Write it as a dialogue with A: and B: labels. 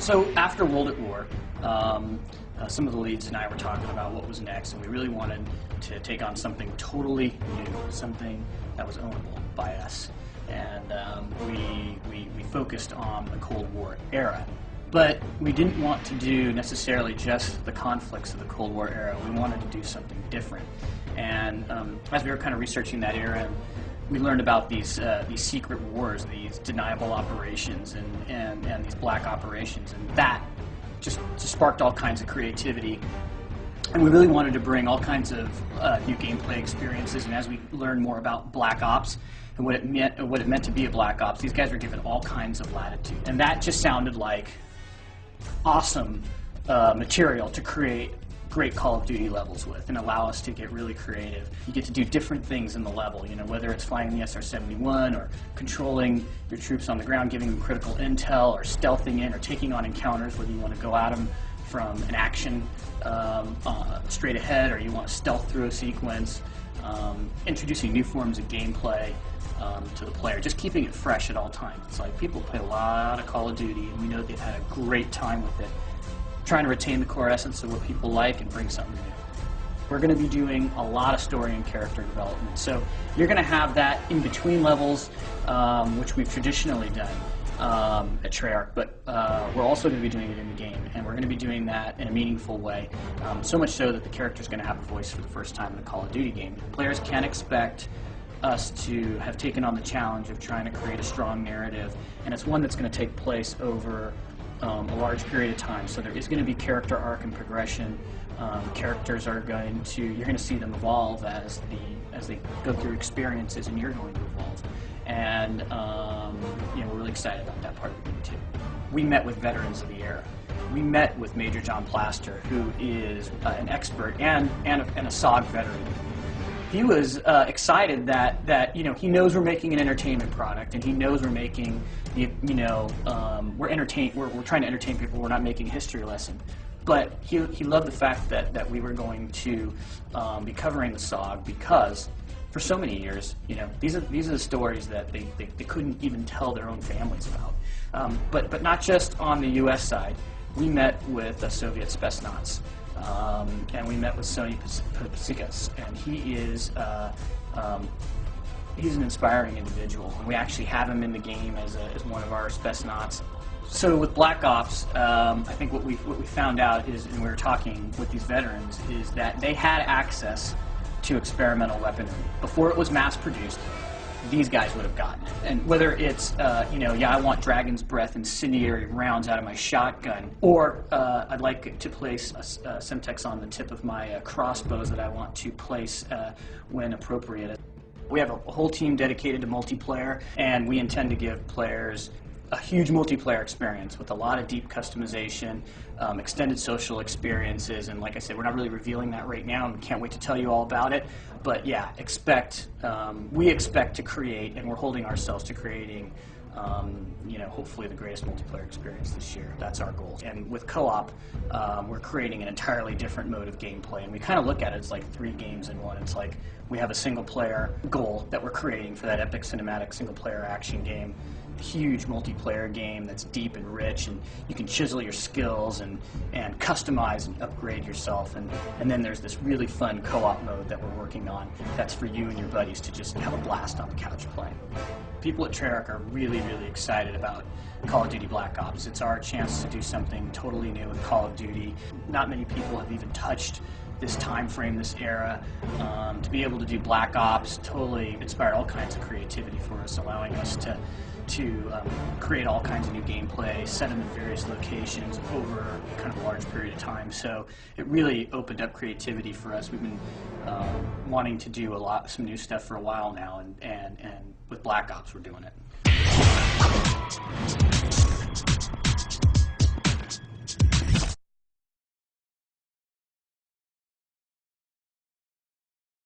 A: So after World at War, some of the leads and I were talking about what was next, and we really wanted to take on something totally new, something that was ownable by us. And we focused on the Cold War era. But we didn't want to do necessarily just the conflicts of the Cold War era. We wanted to do something different. And as we were kind of researching that era, we learned about these secret wars, these deniable operations, and these black operations, and that just sparked all kinds of creativity. And we really wanted to bring all kinds of new gameplay experiences. And as we learned more about Black Ops and what it meant to be a Black Ops, these guys were given all kinds of latitude, and that just sounded like awesome material to create great Call of Duty levels with and allow us to get really creative. You get to do different things in the level, you know, whether it's flying the SR-71 or controlling your troops on the ground, giving them critical intel, or stealthing in or taking on encounters, whether you want to go at them from an action straight ahead or you want to stealth through a sequence, introducing new forms of gameplay to the player, just keeping it fresh at all times. It's like people play a lot of Call of Duty and we know they've had a great time with it, trying to retain the core essence of what people like and bring something new. We're going to be doing a lot of story and character development. So you're going to have that in between levels, which we've traditionally done at Treyarch, but we're also going to be doing it in the game, and we're going to be doing that in a meaningful way, so much so that the character is going to have a voice for the first time in a Call of Duty game. Players can expect us to have taken on the challenge of trying to create a strong narrative, and it's one that's going to take place over a large period of time. So there is going to be character arc and progression. Characters are going to, you're going to see them evolve as they go through experiences, and you're going to evolve. And you know, we're really excited about that part of the game too. We met with veterans of the era. We met with Major John Plaster, who is an expert and a SOG veteran. He was excited that you know, he knows we're making an entertainment product, and he knows we're making, you know, we're trying to entertain people. We're not making a history lesson. But he loved the fact that we were going to be covering the SOG, because for so many years, you know, these are the stories that they couldn't even tell their own families about. But not just on the U.S. side. We met with Soviet Spetsnaz. And we met with Sonny Pasikas, and he is he's an inspiring individual. And we actually have him in the game as one of our Spetsnaz. So with Black Ops, I think what we found out is, and we were talking with these veterans, is that they had access to experimental weaponry before it was mass-produced. These guys would have gotten it. And whether it's, you know, yeah, I want Dragon's Breath incendiary rounds out of my shotgun, or I'd like to place Semtex on the tip of my crossbows that I want to place when appropriate. We have a whole team dedicated to multiplayer, and we intend to give players a huge multiplayer experience with a lot of deep customization, extended social experiences, and like I said, we're not really revealing that right now, and can't wait to tell you all about it. But yeah, we expect to create, and we're holding ourselves to creating, you know, hopefully the greatest multiplayer experience this year. That's our goal. And with co-op, we're creating an entirely different mode of gameplay, and we kind of look at it as like 3 games in one. It's like we have a single-player goal that we're creating for that epic cinematic single-player action game. Huge multiplayer game that's deep and rich, and you can chisel your skills and customize and upgrade yourself, and then there's this really fun co-op mode that we're working on that's for you and your buddies to just have a blast on the couch playing. People at Treyarch are really, really excited about Call of Duty Black Ops. It's our chance to do something totally new with Call of Duty. Not many people have even touched this time frame, this era. To be able to do Black Ops totally inspired all kinds of creativity for us, allowing us to create all kinds of new gameplay, set them in various locations over kind of a large period of time. So it really opened up creativity for us. We've been wanting to do some new stuff for a while now, and with Black Ops we're doing it.